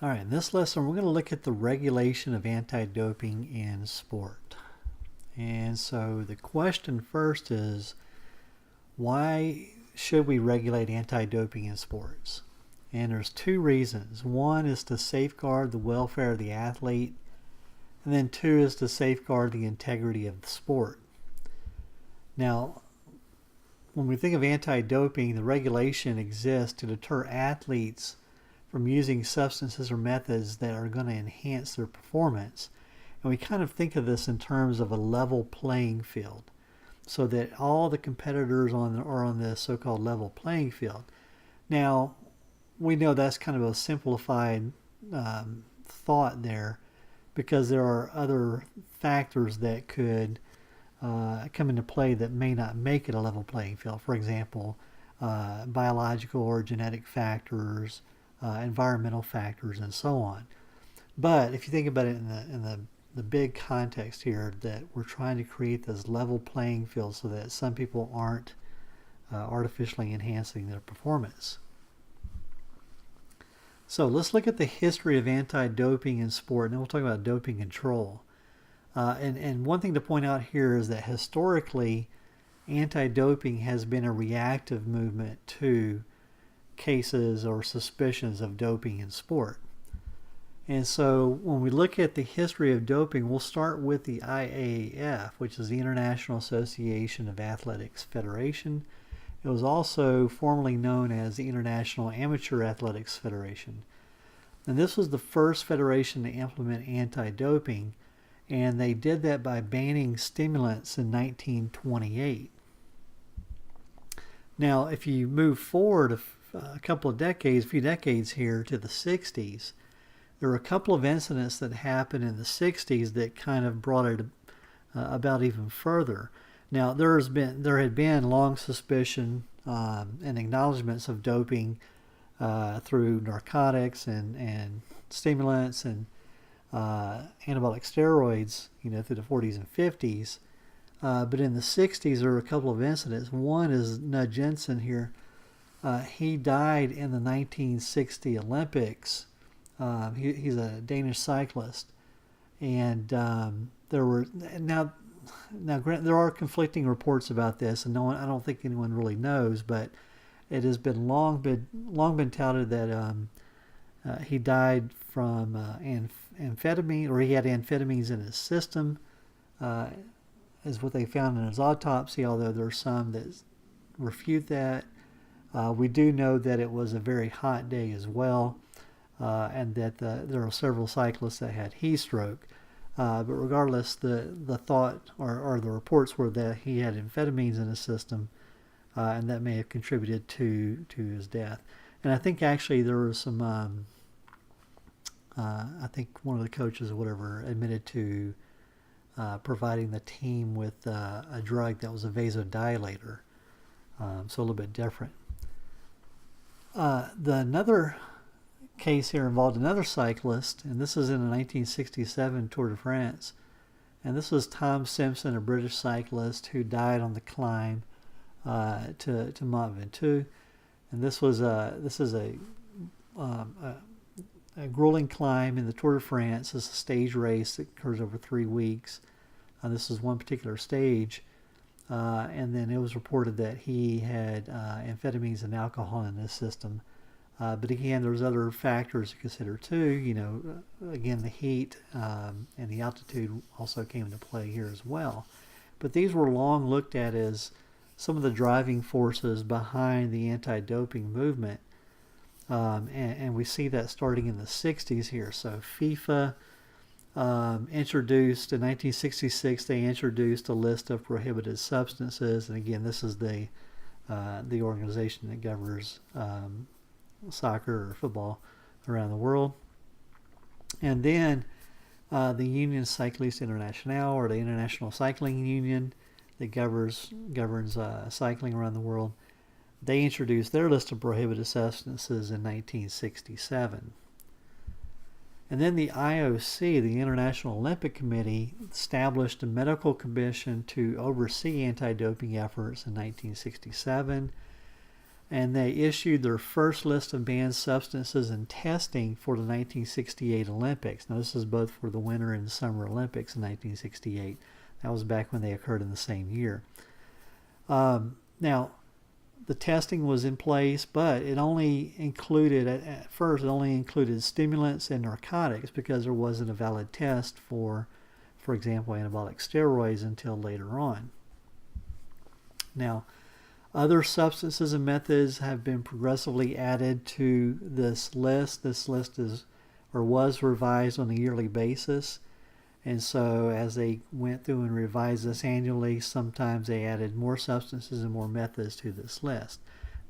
All right, in this lesson, we're going to look at the regulation of anti-doping in sport. And so the question first is, why should we regulate anti-doping in sports? And there's two reasons. One is to safeguard the welfare of the athlete, and then two is to safeguard the integrity of the sport. Now, when we think of anti-doping, the regulation exists to deter athletes from using substances or methods that are going to enhance their performance. And we kind of think of this in terms of a level playing field, so that all the competitors are on this so-called level playing field. Now, we know that's kind of a simplified thought there, because there are other factors that could come into play that may not make it a level playing field. For example, biological or genetic factors, environmental factors, and so on. But if you think about it in the big context here, that we're trying to create this level playing field so that some people aren't artificially enhancing their performance. So let's look at the history of anti-doping in sport, and then we'll talk about doping control. And one thing to point out here is that historically, anti-doping has been a reactive movement to cases or suspicions of doping in sport. And so when we look at the history of doping, we'll start with the IAAF, which is the International Association of Athletics Federation. It was also formerly known as the International Amateur Athletics Federation. And this was the first federation to implement anti-doping, and they did that by banning stimulants in 1928. Now, if you move forward a few decades here to the 60s, there were a couple of incidents that happened in the 60s that kind of brought it about even further. Now, there had been long suspicion and acknowledgments of doping through narcotics and stimulants and anabolic steroids, through the 40s and 50s. But in the 60s, there were a couple of incidents. One is Nud Jensen here. He died in the 1960 Olympics. He's a Danish cyclist, and there are conflicting reports about this, and I don't think anyone really knows, but it has been long been touted that he died from amphetamine, or he had amphetamines in his system, is what they found in his autopsy, although there are some that refute that. We do know that it was a very hot day as well, and that there are several cyclists that had heat stroke. But regardless, the thought or the reports were that he had amphetamines in his system, and that may have contributed to his death. And I think actually there was some, I think one of the coaches or whatever admitted to providing the team with a drug that was a vasodilator, so a little bit different. Another case here involved another cyclist, and this is in the 1967 Tour de France. And this was Tom Simpson, a British cyclist who died on the climb to Mont Ventoux. And this is a grueling climb in the Tour de France. It's a stage race that occurs over 3 weeks. This is one particular stage. And then it was reported that he had amphetamines and alcohol in his system. But again, there's other factors to consider too. Again, the heat and the altitude also came into play here as well. But these were long looked at as some of the driving forces behind the anti-doping movement. And we see that starting in the 60s here. So FIFA introduced, in 1966, they introduced a list of prohibited substances. And again, this is the organization that governs soccer or football around the world. And then the Union Cycliste Internationale, or the International Cycling Union that governs cycling around the world, they introduced their list of prohibited substances in 1967. And then the IOC, the International Olympic Committee, established a medical commission to oversee anti-doping efforts in 1967. and they issued their first list of banned substances and testing for the 1968 Olympics. Now, this is both for the Winter and Summer Olympics in 1968. That was back when they occurred in the same year. Now, the testing was in place, but it only included, at first, it only included stimulants and narcotics because there wasn't a valid test for example, anabolic steroids until later on. Now, other substances and methods have been progressively added to this list. This list is or was revised on a yearly basis. And so as they went through and revised this annually, sometimes they added more substances and more methods to this list.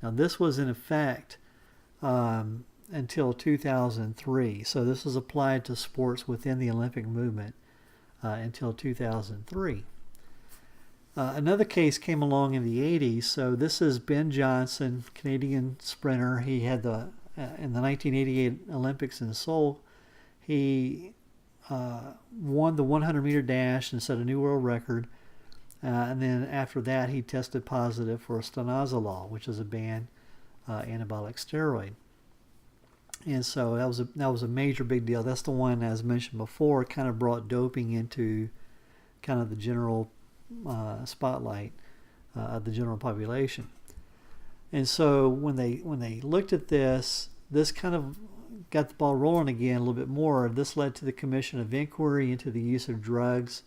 Now, this was in effect until 2003. So this was applied to sports within the Olympic movement until 2003. Another case came along in the 80s. So this is Ben Johnson, Canadian sprinter. He had in the 1988 Olympics in Seoul, he won the 100-meter dash and set a new world record. And then after that, he tested positive for stanozolol, which is a banned anabolic steroid. And so that was a major big deal. That's the one, as mentioned before, kind of brought doping into kind of the general spotlight of the general population. And so when they looked at this kind of got the ball rolling again a little bit more. This led to the Commission of Inquiry into the use of drugs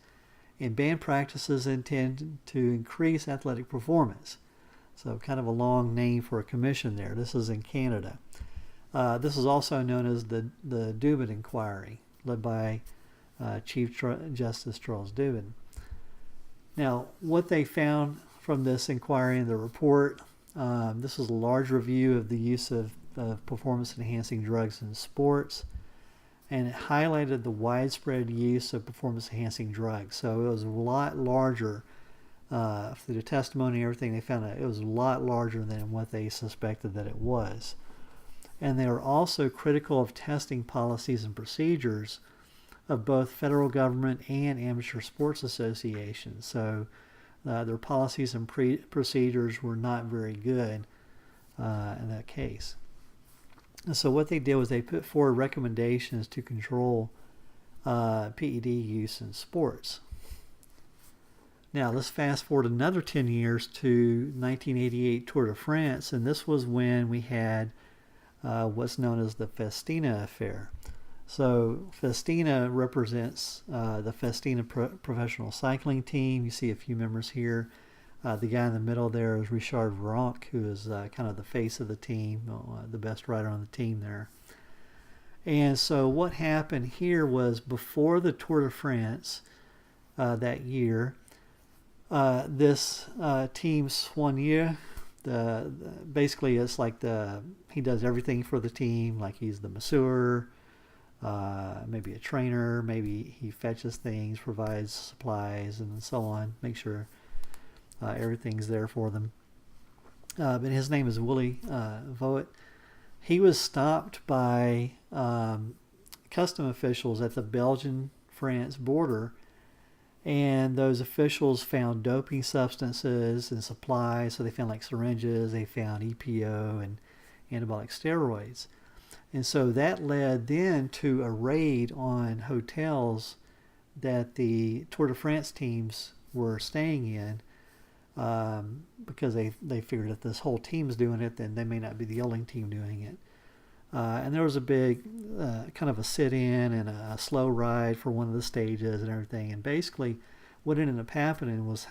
and banned practices intended to increase athletic performance. So kind of a long name for a commission there. This is in Canada. This is also known as the Dubin Inquiry, led by Chief Justice Charles Dubin. Now, what they found from this inquiry in the report, this was a large review of the use of performance-enhancing drugs in sports, and it highlighted the widespread use of performance-enhancing drugs. So it was a lot larger. Through the testimony and everything, they found that it was a lot larger than what they suspected that it was. And they were also critical of testing policies and procedures of both federal government and amateur sports associations. So their policies and procedures were not very good in that case. And so what they did was they put forward recommendations to control PED use in sports. Now let's fast forward another 10 years to 1988 Tour de France, and this was when we had what's known as the Festina affair. So Festina represents the Festina professional cycling team. You see a few members here. The guy in the middle there is Richard Virenque, who is kind of the face of the team, the best rider on the team there. And so what happened here was before the Tour de France that year, this team Soigneur, basically it's like he does everything for the team, like he's the masseur, maybe a trainer, maybe he fetches things, provides supplies, and so on, make sure everything's there for them. But his name is Willy Voet. He was stopped by custom officials at the Belgian-France border, and those officials found doping substances and supplies. So they found like syringes, they found EPO and anabolic steroids. And so that led then to a raid on hotels that the Tour de France teams were staying in, because they figured if this whole team's doing it, then they may not be the only team doing it. And there was a big kind of a sit-in and a slow ride for one of the stages and everything. And basically what ended up happening was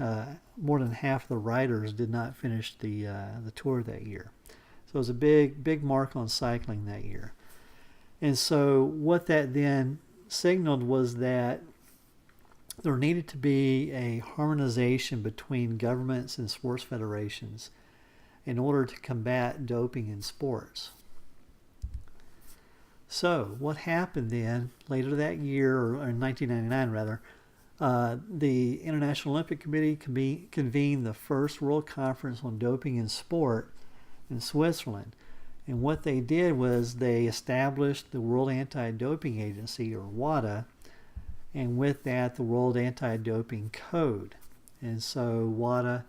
more than half the riders did not finish the tour that year. So it was a big mark on cycling that year. And so what that then signaled was that there needed to be a harmonization between governments and sports federations in order to combat doping in sports. So what happened then later that year, or in 1999 rather, the International Olympic Committee convened the first World Conference on Doping in Sport in Switzerland. And what they did was they established the World Anti-Doping Agency, or WADA, and with that the World Anti-Doping Code. And so WADA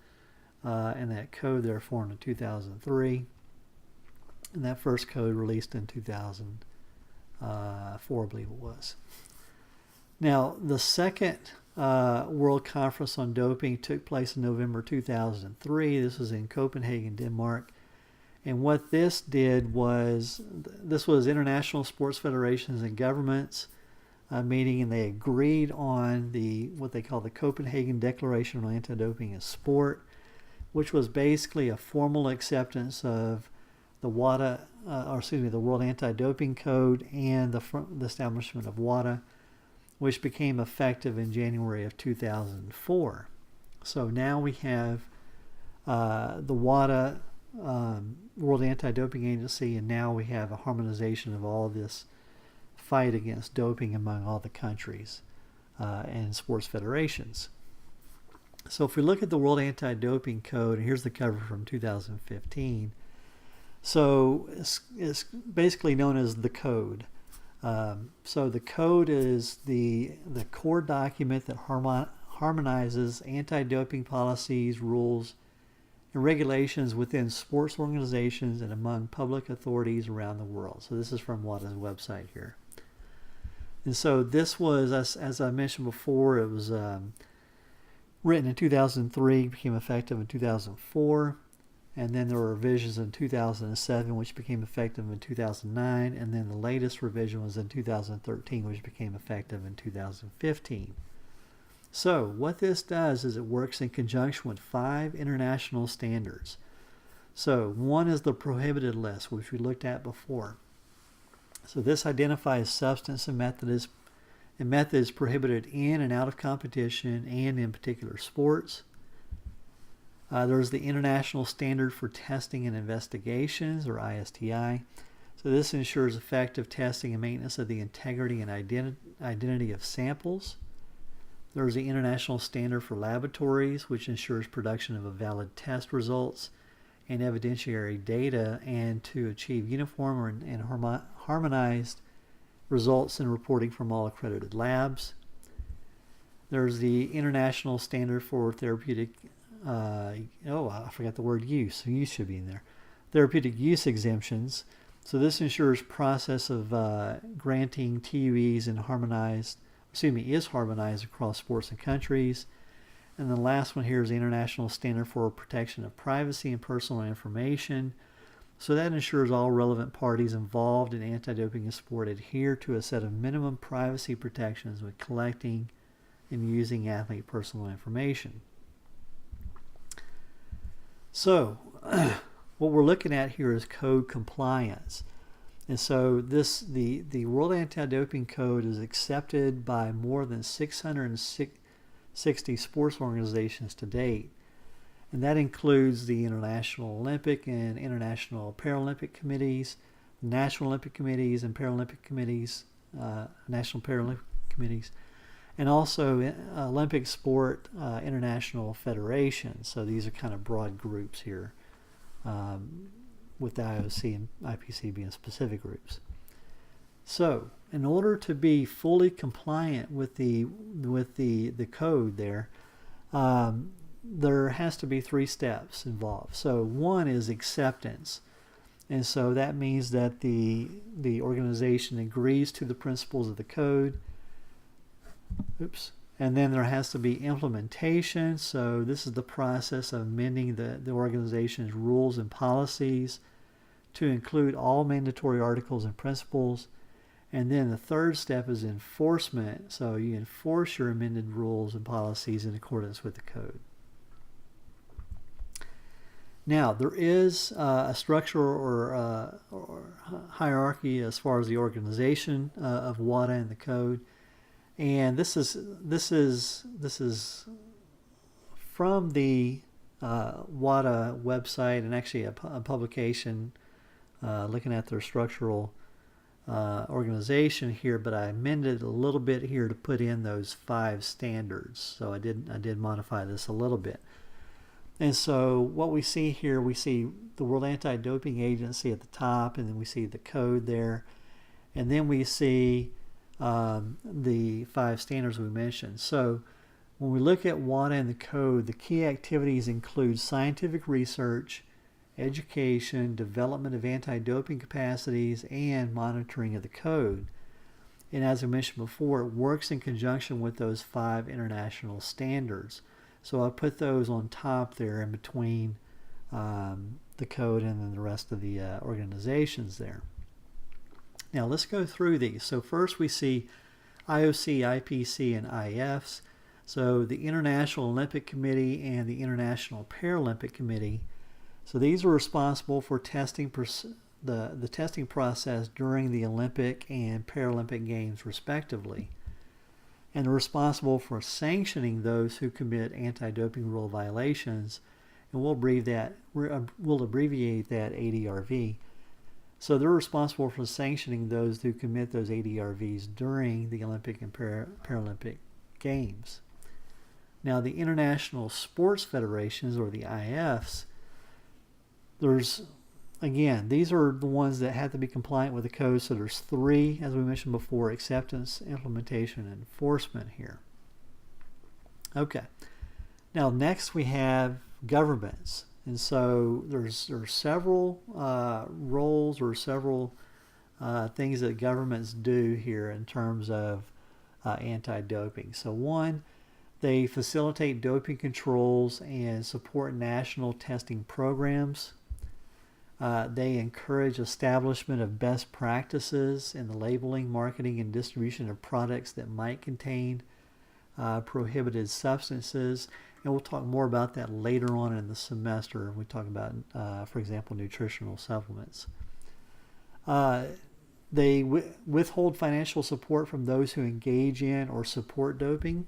and that code there formed in 2003. And that first code released in 2004, I believe it was. Now, the second World Conference on Doping took place in November 2003. This was in Copenhagen, Denmark. And what this did was, this was international sports federations and governments meeting, and they agreed on what they call the Copenhagen Declaration on Anti-Doping in Sport, which was basically a formal acceptance of the the World Anti-Doping Code and the establishment of WADA, which became effective in January of 2004. So now we have the WADA, World Anti-Doping Agency, and now we have a harmonization of all this fight against doping among all the countries and sports federations. So if we look at the World Anti-Doping Code, and here's the cover from 2015, so it's basically known as the Code. So the Code is the core document that harmonizes anti-doping policies, rules, and regulations within sports organizations and among public authorities around the world. So this is from WADA's website here. And so this was, as I mentioned before, it was written in 2003, became effective in 2004, and then there were revisions in 2007, which became effective in 2009, and then the latest revision was in 2013, which became effective in 2015. So what this does is it works in conjunction with 5 international standards. So one is the prohibited list, which we looked at before. So this identifies substance and methods prohibited in and out of competition and in particular sports. There's the International Standard for Testing and Investigations, or ISTI. So this ensures effective testing and maintenance of the integrity and identity of samples. There's the International Standard for Laboratories, which ensures production of valid test results and evidentiary data, and to achieve uniform and harmonized results in reporting from all accredited labs. There's the International Standard for Therapeutic, I forgot the word use. Use should be in there. Therapeutic use exemptions. So this ensures process of granting TUEs and is harmonized across sports and countries. And the last one here is the International Standard for Protection of Privacy and Personal Information. So that ensures all relevant parties involved in anti-doping in sport adhere to a set of minimum privacy protections when collecting and using athlete personal information. So what we're looking at here is code compliance. And so the World Anti-Doping Code is accepted by more than 660 sports organizations to date. And that includes the International Olympic and International Paralympic Committees, National Olympic Committees and Paralympic Committees, National Paralympic Committees, and also Olympic Sport International Federations. So these are kind of broad groups here, with the IOC and IPC being specific groups. So in order to be fully compliant with the code there has to be 3 steps involved. So one is acceptance. And so that means that the organization agrees to the principles of the code. And then there has to be implementation. So this is the process of amending the organization's rules and policies to include all mandatory articles and principles. And then the third step is enforcement. So you enforce your amended rules and policies in accordance with the code. Now, there is a structure or hierarchy as far as the organization of WADA and the code. And this is from the WADA website, and actually a publication looking at their structural organization here, but I amended a little bit here to put in those 5 standards. So I did modify this a little bit. And so what we see here, we see the World Anti-Doping Agency at the top, and then we see the code there, and then we see the 5 standards we mentioned. So when we look at WADA and the code, the key activities include scientific research, education, development of anti-doping capacities, and monitoring of the code. And as I mentioned before, it works in conjunction with those 5 international standards. So I put those on top there in between the code and then the rest of the organizations there. Now let's go through these. So first we see IOC, IPC, and IFs. So the International Olympic Committee and the International Paralympic Committee. So these are responsible for testing the testing process during the Olympic and Paralympic Games respectively. And they're responsible for sanctioning those who commit anti-doping rule violations, and we'll abbreviate that ADRV. So they're responsible for sanctioning those who commit those ADRVs during the Olympic and Paralympic Games. Now the International Sports Federations, or the IFs, these are the ones that have to be compliant with the code. So there's 3, as we mentioned before: acceptance, implementation, and enforcement here. Okay. Now next we have governments. And so there's several roles or several things that governments do here in terms of anti-doping. So one, they facilitate doping controls and support national testing programs. They encourage establishment of best practices in the labeling, marketing, and distribution of products that might contain prohibited substances. And we'll talk more about that later on in the semester when we talk about, for example, nutritional supplements. They withhold financial support from those who engage in or support doping.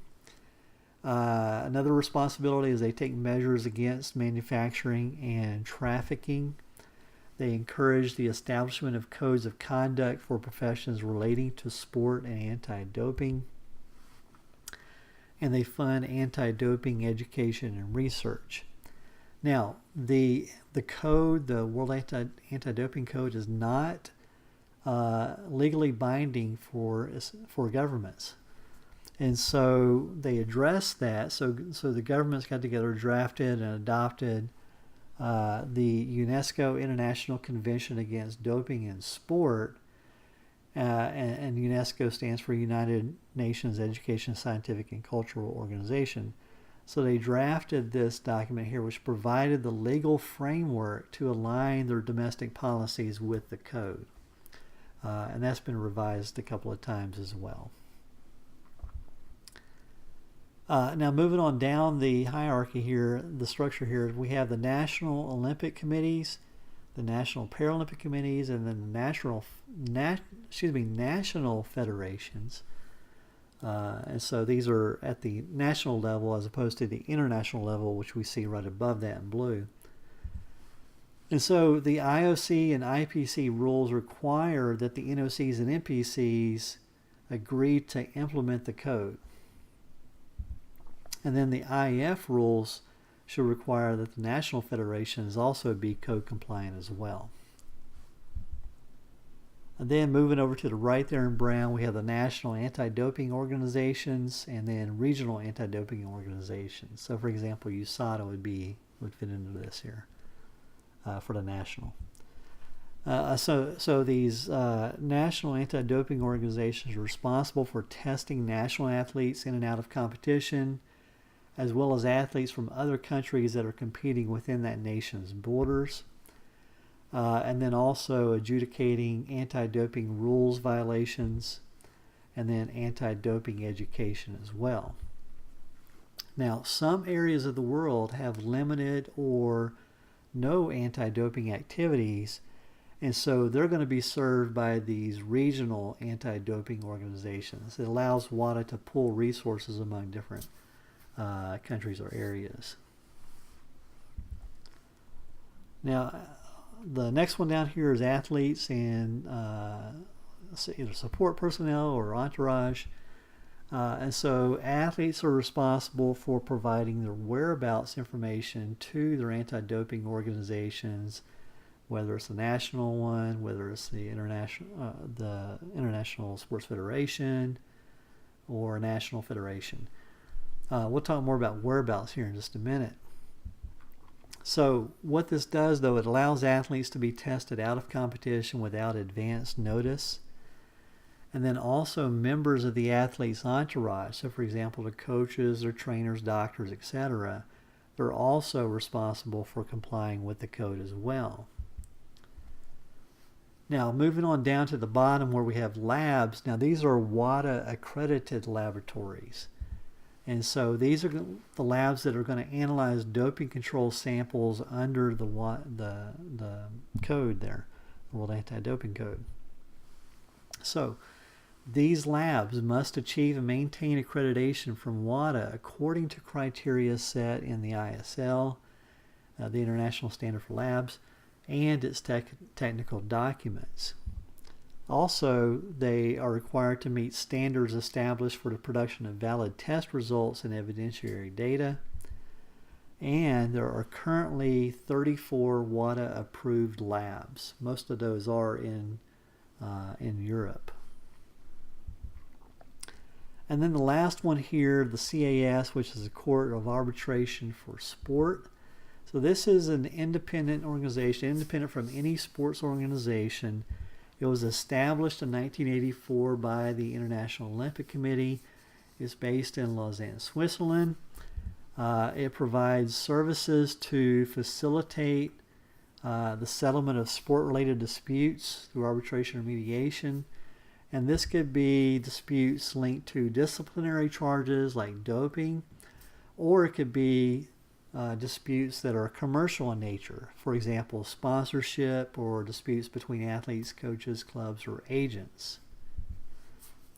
Another responsibility is they take measures against manufacturing and trafficking. They encourage the establishment of codes of conduct for professions relating to sport and anti-doping. And they fund anti-doping education and research. Now, the code, the World Anti-Doping Code, is not legally binding for governments. And so they address that. So the governments got together, drafted, and adopted the UNESCO International Convention Against Doping in Sport. And UNESCO stands for United Nations Education, Scientific, and Cultural Organization. So they drafted this document here, which provided the legal framework to align their domestic policies with the code. And that's been revised a couple of times as well. Now moving on down the hierarchy here, the structure here, we have the National Olympic Committees, the National Paralympic Committees, and then the national federations. And so these are at the national level as opposed to the international level, which we see right above that in blue. And so the IOC and IPC rules require that the NOCs and NPCs agree to implement the code. And then the IF rules should require that the national federations also be code compliant as well. And then moving over to the right there in brown, we have the national anti-doping organizations and then regional anti-doping organizations. So for example, USADA would fit into this here for the national. So these national anti-doping organizations are responsible for testing national athletes in and out of competition, as well as athletes from other countries that are competing within that nation's borders. And then also adjudicating anti-doping rules violations, and then anti-doping education as well. Now, some areas of the world have limited or no anti-doping activities, and so they're going to be served by these regional anti-doping organizations. It allows WADA to pool resources among different countries or areas. Now, the next one down here is athletes and either support personnel or entourage. And so athletes are responsible for providing their whereabouts information to their anti-doping organizations, whether it's the national one, whether it's the International Sports Federation or National Federation. We'll talk more about whereabouts here in just a minute. So what this does, though, it allows athletes to be tested out of competition without advance notice. And then also members of the athlete's entourage, so for example, the coaches or trainers, doctors, etc., they're also responsible for complying with the code as well. Now, moving on down to the bottom where we have labs. Now, these are WADA accredited laboratories. And so these are the labs that are going to analyze doping control samples under the code there, the World Anti-Doping Code. So these labs must achieve and maintain accreditation from WADA according to criteria set in the ISL, the International Standard for Labs, and its technical documents. Also, they are required to meet standards established for the production of valid test results and evidentiary data. And there are currently 34 WADA approved labs. Most of those are in Europe. And then the last one here, the CAS, which is the Court of Arbitration for Sport. So this is an independent organization, independent from any sports organization. It was established in 1984 by the International Olympic Committee. It's based in Lausanne, Switzerland. It provides services to facilitate the settlement of sport-related disputes through arbitration or mediation. And this could be disputes linked to disciplinary charges like doping, or it could be disputes that are commercial in nature. For example, sponsorship or disputes between athletes, coaches, clubs, or agents.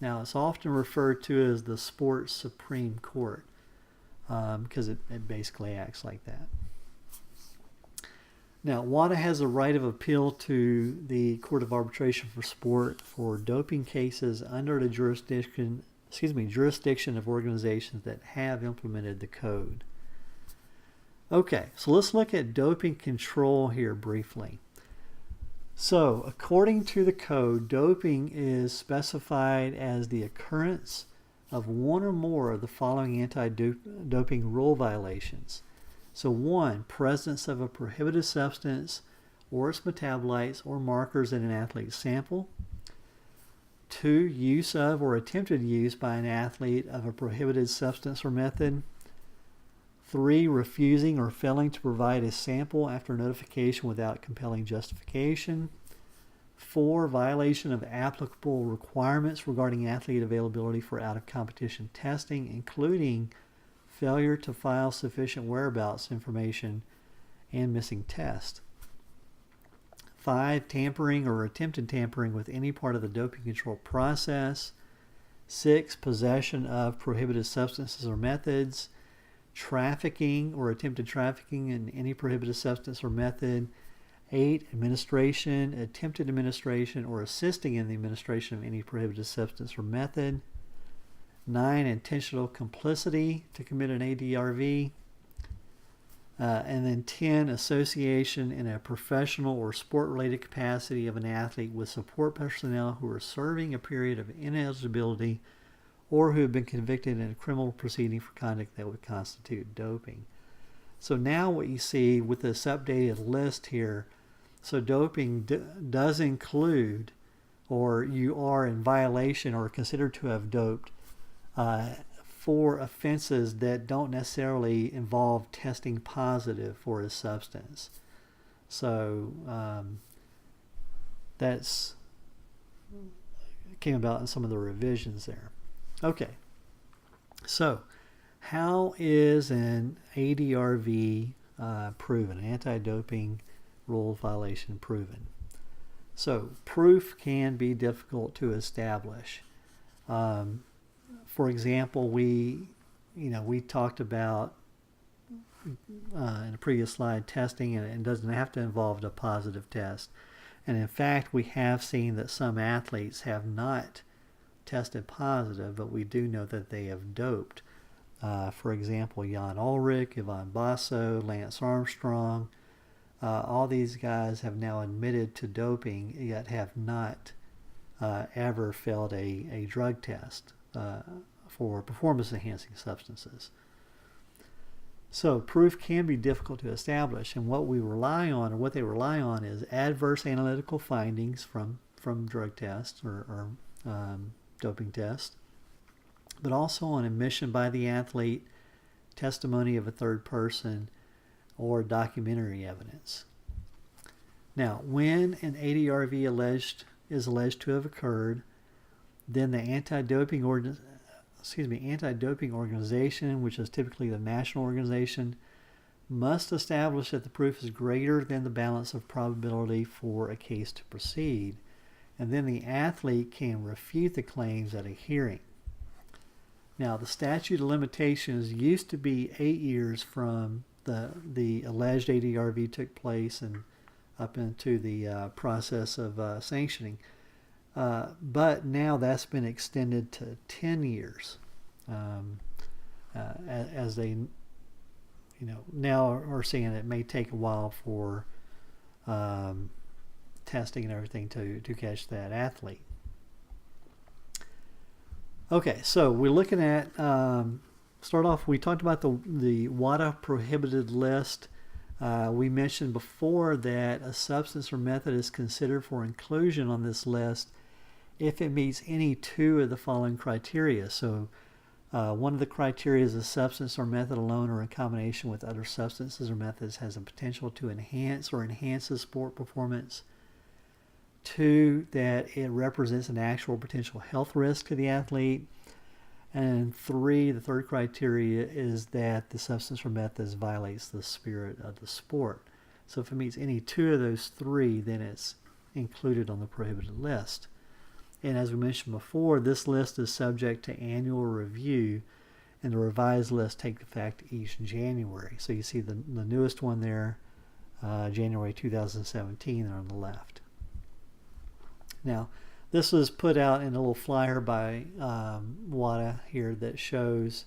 Now, it's often referred to as the Sports Supreme Court because it basically acts like that. Now, WADA has a right of appeal to the Court of Arbitration for Sport for doping cases under the jurisdiction of organizations that have implemented the code. Okay, so let's look at doping control here briefly. So, according to the code, doping is specified as the occurrence of one or more of the following anti-doping rule violations. So 1, presence of a prohibited substance or its metabolites or markers in an athlete's sample. 2, use of or attempted use by an athlete of a prohibited substance or method. 3, refusing or failing to provide a sample after notification without compelling justification. 4, violation of applicable requirements regarding athlete availability for out-of-competition testing, including failure to file sufficient whereabouts information and missing test. 5, tampering or attempted tampering with any part of the doping control process. 6, possession of prohibited substances or methods. Trafficking or attempted trafficking in any prohibited substance or method. 8, administration, attempted administration, or assisting in the administration of any prohibited substance or method. 9, intentional complicity to commit an ADRV. And then 10, association in a professional or sport-related capacity of an athlete with support personnel who are serving a period of ineligibility or who have been convicted in a criminal proceeding for conduct that would constitute doping. So now what you see with this updated list here, so doping does include, or you are in violation or considered to have doped for offenses that don't necessarily involve testing positive for a substance. So that's came about in some of the revisions there. Okay, so how is an ADRV proven, an anti-doping rule violation proven? So proof can be difficult to establish. For example, we talked about in a previous slide testing, and it doesn't have to involve a positive test. And in fact, we have seen that some athletes have not tested positive, but we do know that they have doped. For example, Jan Ulrich, Ivan Basso, Lance Armstrong, all these guys have now admitted to doping, yet have not ever failed a drug test for performance-enhancing substances. So proof can be difficult to establish, and what we rely on, or what they rely on, is adverse analytical findings from drug tests or doping tests, but also on admission by the athlete, testimony of a third person, or documentary evidence. Now, when an ADRV is alleged to have occurred, then the anti-doping organization, which is typically the national organization, must establish that the proof is greater than the balance of probability for a case to proceed, and then the athlete can refute the claims at a hearing. Now, the statute of limitations used to be 8 years from the alleged ADRV took place and up into the process of sanctioning. But now that's been extended to 10 years, as they, now are seeing it may take a while for testing and everything to catch that athlete. Okay, so we're looking at, start off, we talked about the WADA prohibited list. We mentioned before that a substance or method is considered for inclusion on this list if it meets any two of the following criteria. So one of the criteria is a substance or method alone or in combination with other substances or methods has a potential to enhance or enhances sport performance. 2, that it represents an actual potential health risk to the athlete. And 3, the third criteria is that the substance or method violates the spirit of the sport. So if it meets any 2 of those 3, then it's included on the prohibited list. And as we mentioned before, this list is subject to annual review, and the revised list takes effect each January. So you see the newest one there, January 2017, there on the left. Now, this was put out in a little flyer by WADA here that shows,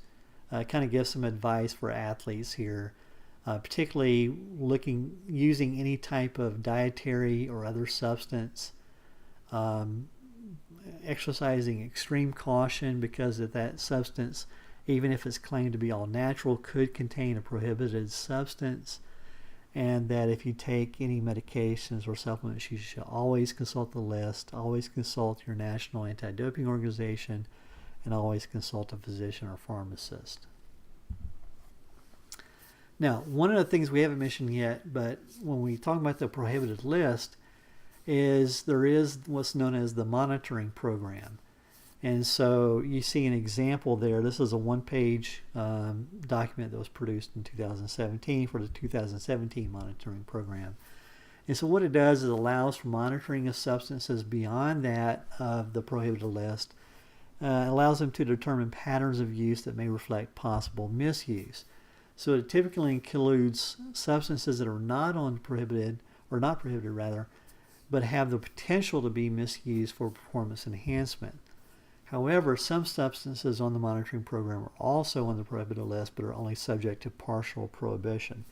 kind of gives some advice for athletes here, particularly using any type of dietary or other substance, exercising extreme caution because of that substance, even if it's claimed to be all natural, could contain a prohibited substance. And that if you take any medications or supplements, you should always consult the list, always consult your national anti-doping organization, and always consult a physician or pharmacist. Now, one of the things we haven't mentioned yet, but when we talk about the prohibited list, is there is what's known as the monitoring program. And so you see an example there. This is a one-page document that was produced in 2017 for the 2017 monitoring program. And so what it does is it allows for monitoring of substances beyond that of the prohibited list. It allows them to determine patterns of use that may reflect possible misuse. So it typically includes substances that are not prohibited, but have the potential to be misused for performance enhancement. However, some substances on the monitoring program are also on the prohibited list, but are only subject to partial prohibition.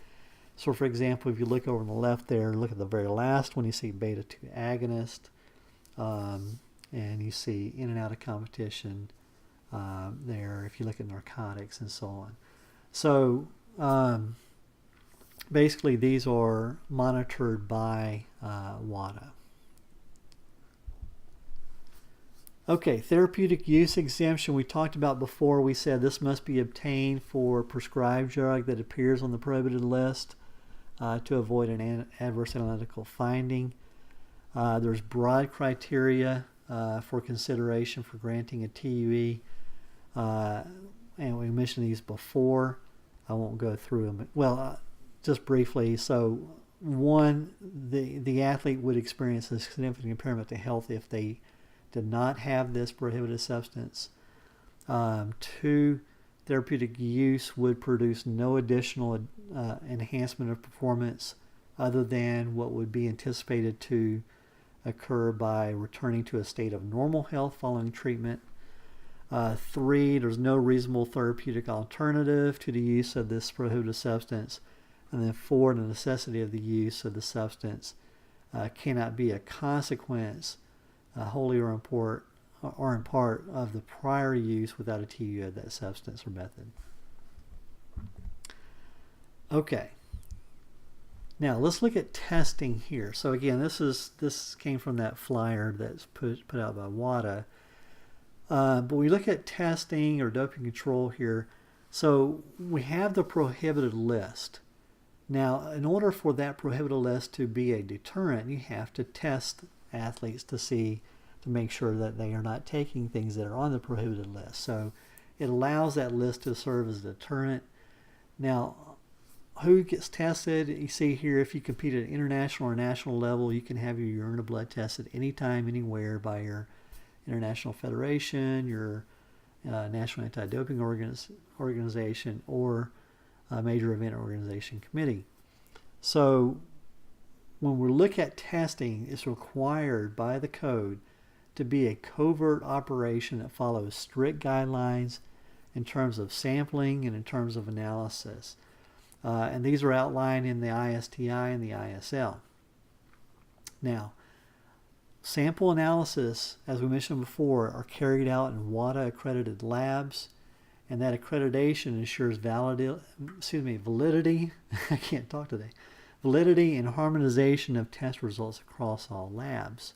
So, for example, if you look over on the left there, look at the very last one, you see beta-2 agonist, and you see in and out of competition there, if you look at narcotics and so on. So, basically, these are monitored by WADA. Okay, therapeutic use exemption we talked about before. We said this must be obtained for prescribed drug that appears on the prohibited list to avoid an adverse analytical finding. There's broad criteria for consideration for granting a TUE, and we mentioned these before. I won't go through them. Well, just briefly. So, one, the athlete would experience a significant impairment to health if they did not have this prohibited substance. 2, therapeutic use would produce no additional enhancement of performance other than what would be anticipated to occur by returning to a state of normal health following treatment. 3, there's no reasonable therapeutic alternative to the use of this prohibited substance. And then 4, the necessity of the use of the substance cannot be a consequence wholly or in part of the prior use without a TUE of that substance or method. Okay. Now let's look at testing here. So again, this came from that flyer that's put out by WADA. But we look at testing or doping control here. So we have the prohibited list. Now, in order for that prohibited list to be a deterrent, you have to test athletes to make sure that they are not taking things that are on the prohibited list. So it allows that list to serve as a deterrent. Now, who gets tested? You see here, if you compete at international or national level, you can have your urine or blood tested anytime, anywhere by your international federation, your National Anti-Doping Organization, or a major event organization committee. So when we look at testing, it's required by the code to be a covert operation that follows strict guidelines in terms of sampling and in terms of analysis. And these are outlined in the ISTI and the ISL. Now, sample analysis, as we mentioned before, are carried out in WADA accredited labs, and that accreditation ensures validity I can't talk today, validity and harmonization of test results across all labs.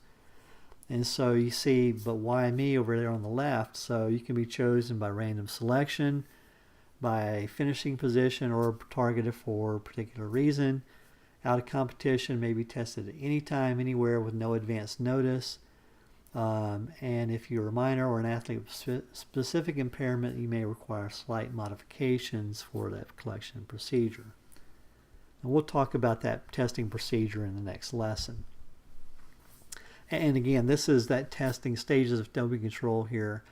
And so you see, but why me over there on the left? So you can be chosen by random selection, by finishing position, or targeted for a particular reason. Out of competition, may be tested at any time, anywhere, with no advance notice. And if you're a minor or an athlete with specific impairment, you may require slight modifications for that collection procedure. And we'll talk about that testing procedure in the next lesson. And again, this is that testing stages of doping control here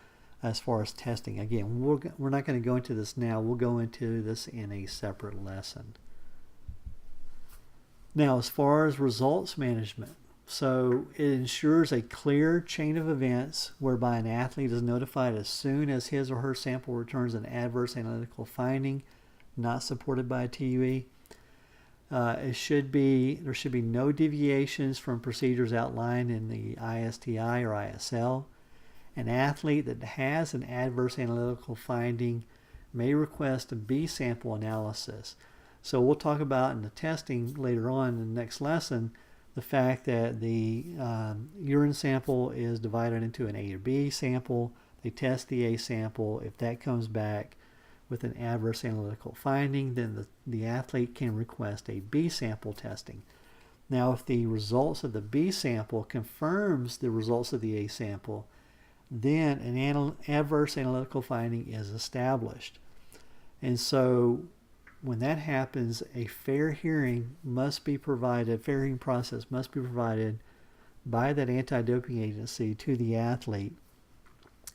as far as testing. Again, we're not going to go into this now. We'll go into this in a separate lesson. Now, as far as results management, so it ensures a clear chain of events whereby an athlete is notified as soon as his or her sample returns an adverse analytical finding not supported by a TUE. There should be no deviations from procedures outlined in the ISTI or ISL. An athlete that has an adverse analytical finding may request a B sample analysis. So we'll talk about in the testing later on in the next lesson the fact that the urine sample is divided into an A or B sample. They test the A sample. If that comes back with an adverse analytical finding, then the athlete can request a B sample testing. Now, if the results of the B sample confirms the results of the A sample, then an adverse analytical finding is established. And so when that happens, a fair hearing must be provided, fair hearing process must be provided by that anti-doping agency to the athlete.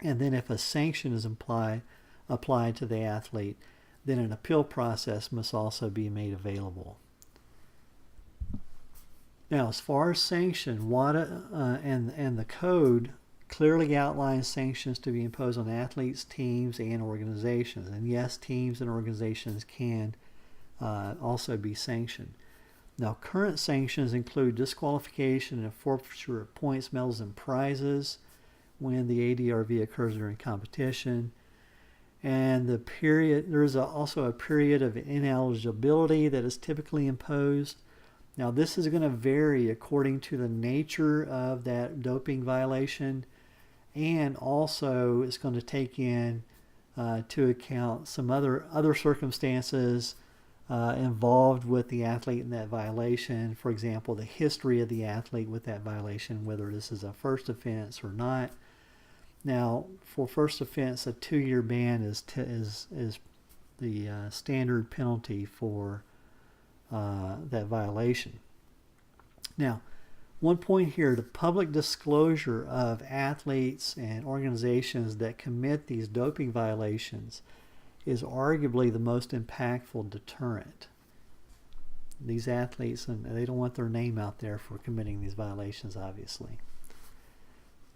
And then if a sanction is applied to the athlete, then an appeal process must also be made available. Now, as far as sanction, WADA and the code clearly outlines sanctions to be imposed on athletes, teams, and organizations. And yes, teams and organizations can also be sanctioned. Now, current sanctions include disqualification and forfeiture of points, medals, and prizes when the ADRV occurs during competition. And there is also a period of ineligibility that is typically imposed. Now, this is going to vary according to the nature of that doping violation, and also it's going to take in to account some other circumstances involved with the athlete in that violation. For example, the history of the athlete with that violation, whether this is a first offense or not. Now, for first offense, a 2-year ban is the standard penalty for that violation. Now, one point here, the public disclosure of athletes and organizations that commit these doping violations is arguably the most impactful deterrent. These athletes, and they don't want their name out there for committing these violations, obviously.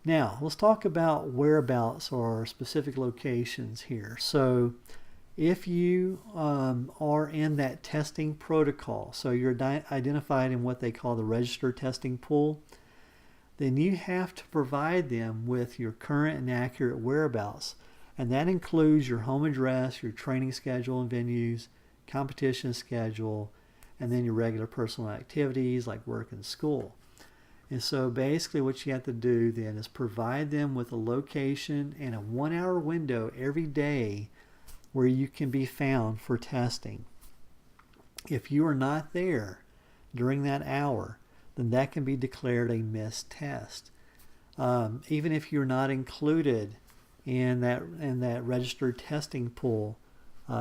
Now, let's talk about whereabouts or specific locations here. So, if you are in that testing protocol, so you're identified in what they call the registered testing pool, then you have to provide them with your current and accurate whereabouts. And that includes your home address, your training schedule and venues, competition schedule, and then your regular personal activities like work and school. And so basically what you have to do then is provide them with a location and a 1 hour window every day where you can be found for testing. If you are not there during that hour, then that can be declared a missed test. Even if you're not included in that registered testing pool,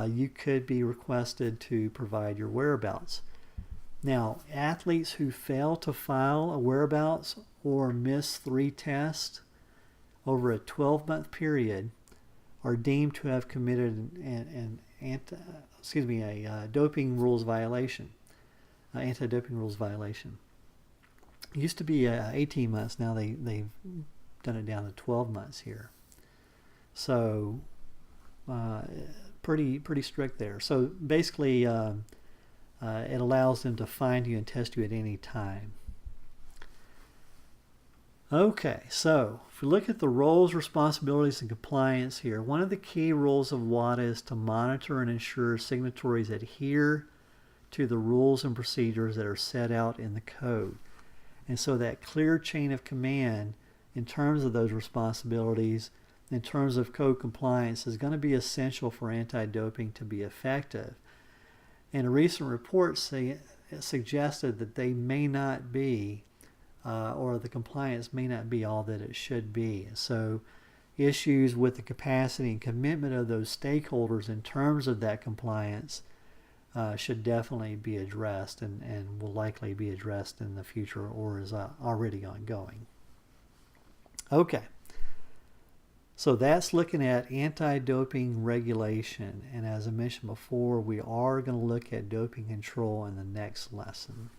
you could be requested to provide your whereabouts. Now, athletes who fail to file a whereabouts or miss 3 tests over a 12-month period are deemed to have committed a doping rules violation, anti-doping rules violation. It used to be 18 months. Now they've done it down to 12 months here. So pretty strict there. So basically, it allows them to find you and test you at any time. Okay, so if we look at the roles, responsibilities, and compliance here, one of the key roles of WADA is to monitor and ensure signatories adhere to the rules and procedures that are set out in the code. And so that clear chain of command in terms of those responsibilities, in terms of code compliance, is going to be essential for anti-doping to be effective. And a recent report suggested that they may not be, or the compliance may not be all that it should be. So issues with the capacity and commitment of those stakeholders in terms of that compliance should definitely be addressed, and will likely be addressed in the future or is already ongoing. Okay. So that's looking at anti-doping regulation, and as I mentioned before, we are going to look at doping control in the next lesson.